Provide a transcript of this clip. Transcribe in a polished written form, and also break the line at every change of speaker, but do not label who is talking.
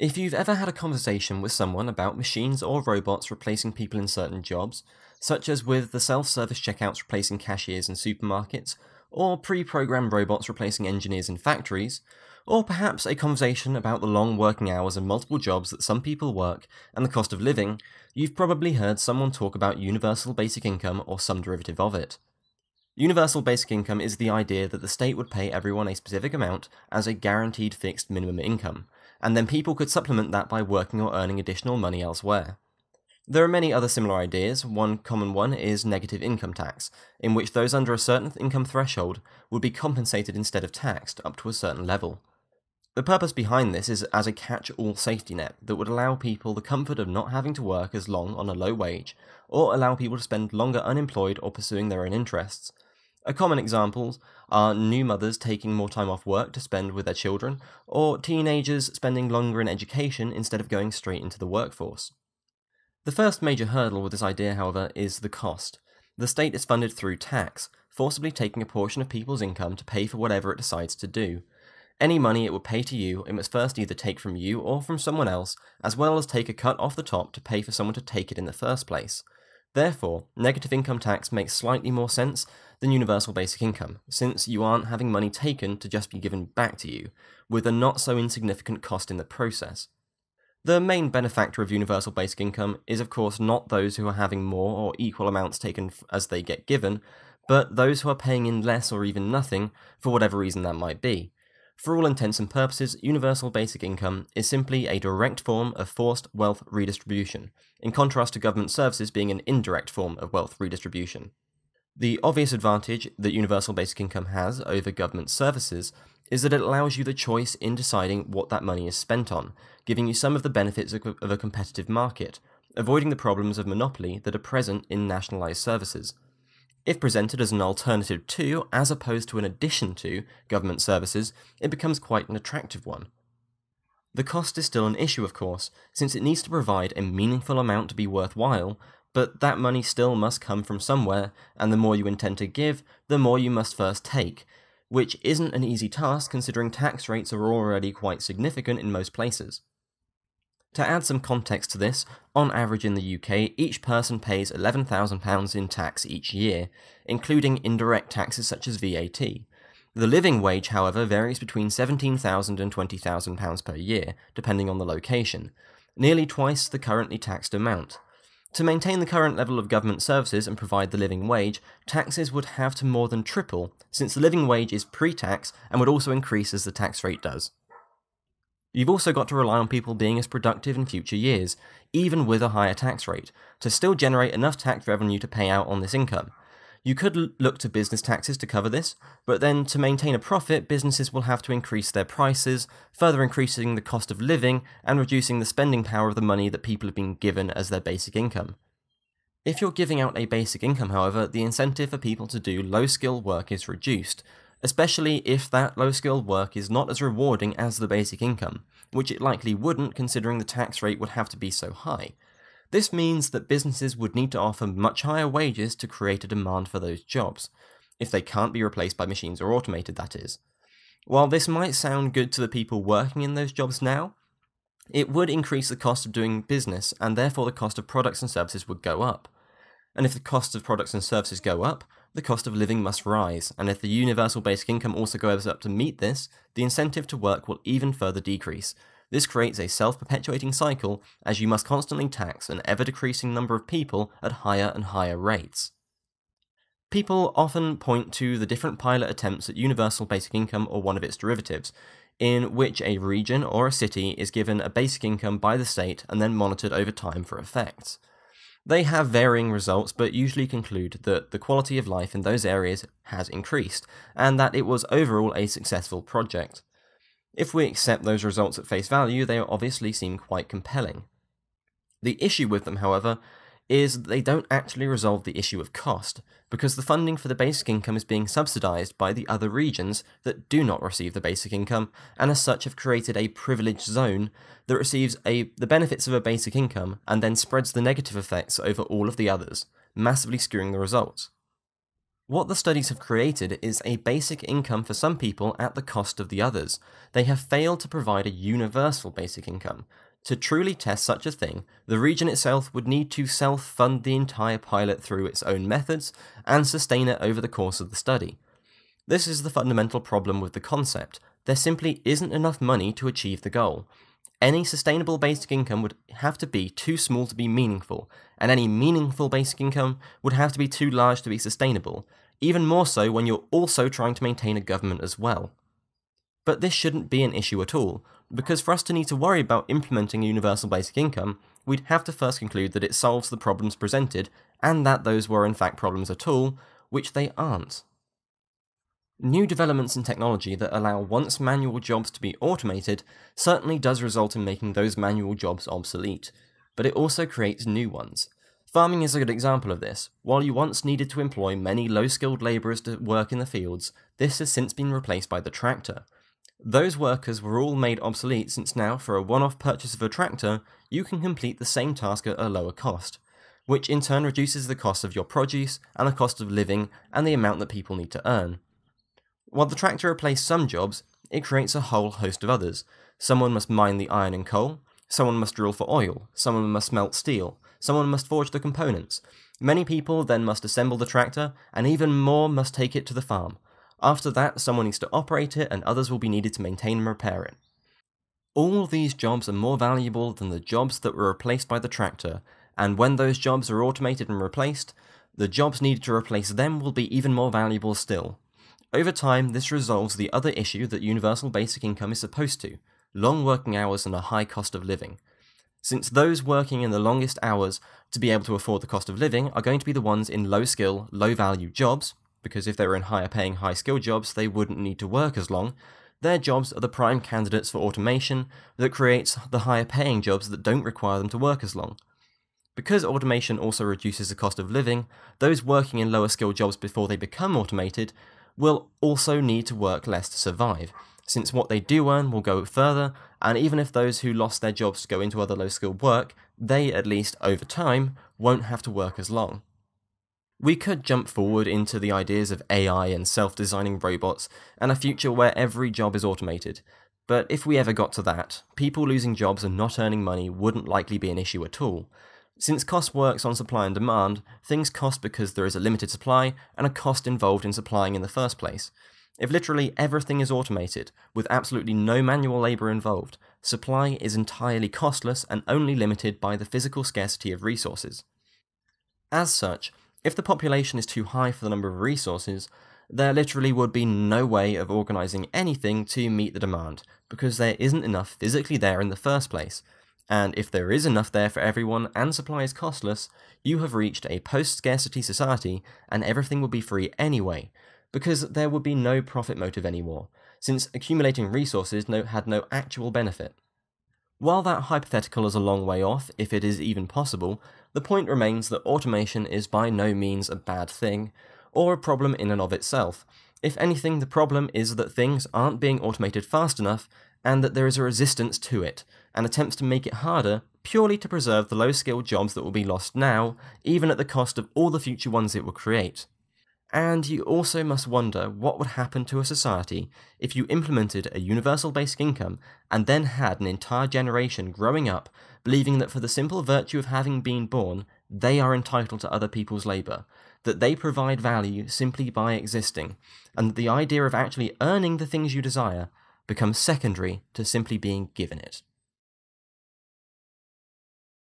If you've ever had a conversation with someone about machines or robots replacing people in certain jobs, such as with the self-service checkouts replacing cashiers in supermarkets, or pre-programmed robots replacing engineers in factories, or perhaps a conversation about the long working hours and multiple jobs that some people work and the cost of living, you've probably heard someone talk about universal basic income or some derivative of it. Universal basic income is the idea that the state would pay everyone a specific amount as a guaranteed fixed minimum income, and then people could supplement that by working or earning additional money elsewhere. There are many other similar ideas. One common one is negative income tax, in which those under a certain income threshold would be compensated instead of taxed up to a certain level. The purpose behind this is as a catch-all safety net that would allow people the comfort of not having to work as long on a low wage, or allow people to spend longer unemployed or pursuing their own interests. A common examples are new mothers taking more time off work to spend with their children, or teenagers spending longer in education instead of going straight into the workforce. The first major hurdle with this idea, however, is the cost. The state is funded through tax, forcibly taking a portion of people's income to pay for whatever it decides to do. Any money it would pay to you, it must first either take from you or from someone else, as well as take a cut off the top to pay for someone to take it in the first place. Therefore, negative income tax makes slightly more sense than universal basic income, since you aren't having money taken to just be given back to you, with a not so insignificant cost in the process. The main benefactor of universal basic income is of course not those who are having more or equal amounts taken as they get given, but those who are paying in less or even nothing, for whatever reason that might be. For all intents and purposes, universal basic income is simply a direct form of forced wealth redistribution, in contrast to government services being an indirect form of wealth redistribution. The obvious advantage that universal basic income has over government services is that it allows you the choice in deciding what that money is spent on, giving you some of the benefits of a competitive market, avoiding the problems of monopoly that are present in nationalised services. If presented as an alternative to, as opposed to an addition to, government services, it becomes quite an attractive one. The cost is still an issue, of course, since it needs to provide a meaningful amount to be worthwhile, but that money still must come from somewhere, and the more you intend to give, the more you must first take, which isn't an easy task considering tax rates are already quite significant in most places. To add some context to this, on average in the UK, each person pays £11,000 in tax each year, including indirect taxes such as VAT. The living wage, however, varies between £17,000 and £20,000 per year, depending on the location, nearly twice the currently taxed amount. To maintain the current level of government services and provide the living wage, taxes would have to more than triple, since the living wage is pre-tax and would also increase as the tax rate does. You've also got to rely on people being as productive in future years, even with a higher tax rate, to still generate enough tax revenue to pay out on this income. You could look to business taxes to cover this, but then to maintain a profit, businesses will have to increase their prices, further increasing the cost of living and reducing the spending power of the money that people have been given as their basic income. If you're giving out a basic income, however, the incentive for people to do low-skill work is reduced, especially if that low-skilled work is not as rewarding as the basic income, which it likely wouldn't considering the tax rate would have to be so high. This means that businesses would need to offer much higher wages to create a demand for those jobs, if they can't be replaced by machines or automated, that is. While this might sound good to the people working in those jobs now, it would increase the cost of doing business and therefore the cost of products and services would go up. And if the cost of products and services go up, the cost of living must rise, and if the universal basic income also goes up to meet this, the incentive to work will even further decrease. This creates a self-perpetuating cycle, as you must constantly tax an ever-decreasing number of people at higher and higher rates. People often point to the different pilot attempts at universal basic income or one of its derivatives, in which a region or a city is given a basic income by the state and then monitored over time for effects. They have varying results, but usually conclude that the quality of life in those areas has increased, and that it was overall a successful project. If we accept those results at face value, they obviously seem quite compelling. The issue with them, however, is that they don't actually resolve the issue of cost, because the funding for the basic income is being subsidised by the other regions that do not receive the basic income, and as such have created a privileged zone that receives the benefits of a basic income and then spreads the negative effects over all of the others, massively skewing the results. What the studies have created is a basic income for some people at the cost of the others. They have failed to provide a universal basic income. To truly test such a thing, the region itself would need to self-fund the entire pilot through its own methods and sustain it over the course of the study. This is the fundamental problem with the concept. There simply isn't enough money to achieve the goal. Any sustainable basic income would have to be too small to be meaningful, and any meaningful basic income would have to be too large to be sustainable, even more so when you're also trying to maintain a government as well. But this shouldn't be an issue at all, because for us to need to worry about implementing a universal basic income, we'd have to first conclude that it solves the problems presented, and that those were in fact problems at all, which they aren't. New developments in technology that allow once manual jobs to be automated certainly does result in making those manual jobs obsolete, but it also creates new ones. Farming is a good example of this. While you once needed to employ many low-skilled labourers to work in the fields, this has since been replaced by the tractor. Those workers were all made obsolete since now, for a one-off purchase of a tractor, you can complete the same task at a lower cost, which in turn reduces the cost of your produce and the cost of living and the amount that people need to earn. While the tractor replaced some jobs, it creates a whole host of others. Someone must mine the iron and coal, someone must drill for oil, someone must smelt steel, someone must forge the components. Many people then must assemble the tractor, and even more must take it to the farm. After that, someone needs to operate it, and others will be needed to maintain and repair it. All these jobs are more valuable than the jobs that were replaced by the tractor, and when those jobs are automated and replaced, the jobs needed to replace them will be even more valuable still. Over time, this resolves the other issue that universal basic income is supposed to: long working hours and a high cost of living. Since those working in the longest hours to be able to afford the cost of living are going to be the ones in low-skill, low-value jobs, because if they were in higher-paying, high-skill jobs, they wouldn't need to work as long, their jobs are the prime candidates for automation that creates the higher-paying jobs that don't require them to work as long. Because automation also reduces the cost of living, those working in lower-skill jobs before they become automated will also need to work less to survive, since what they do earn will go further, and even if those who lost their jobs to go into other low-skilled work, they, at least over time, won't have to work as long. We could jump forward into the ideas of AI and self-designing robots, and a future where every job is automated, but if we ever got to that, people losing jobs and not earning money wouldn't likely be an issue at all. Since cost works on supply and demand, things cost because there is a limited supply and a cost involved in supplying in the first place. If literally everything is automated, with absolutely no manual labour involved, supply is entirely costless and only limited by the physical scarcity of resources. As such, if the population is too high for the number of resources, there literally would be no way of organising anything to meet the demand, because there isn't enough physically there in the first place. And if there is enough there for everyone and supply is costless, you have reached a post-scarcity society and everything will be free anyway, because there would be no profit motive anymore, since accumulating resources had no actual benefit. While that hypothetical is a long way off, if it is even possible, the point remains that automation is by no means a bad thing, or a problem in and of itself. If anything, the problem is that things aren't being automated fast enough, and that there is a resistance to it, and attempts to make it harder purely to preserve the low-skilled jobs that will be lost now, even at the cost of all the future ones it will create. And you also must wonder what would happen to a society if you implemented a universal basic income and then had an entire generation growing up believing that for the simple virtue of having been born, they are entitled to other people's labour, that they provide value simply by existing, and that the idea of actually earning the things you desire becomes secondary to simply being given it.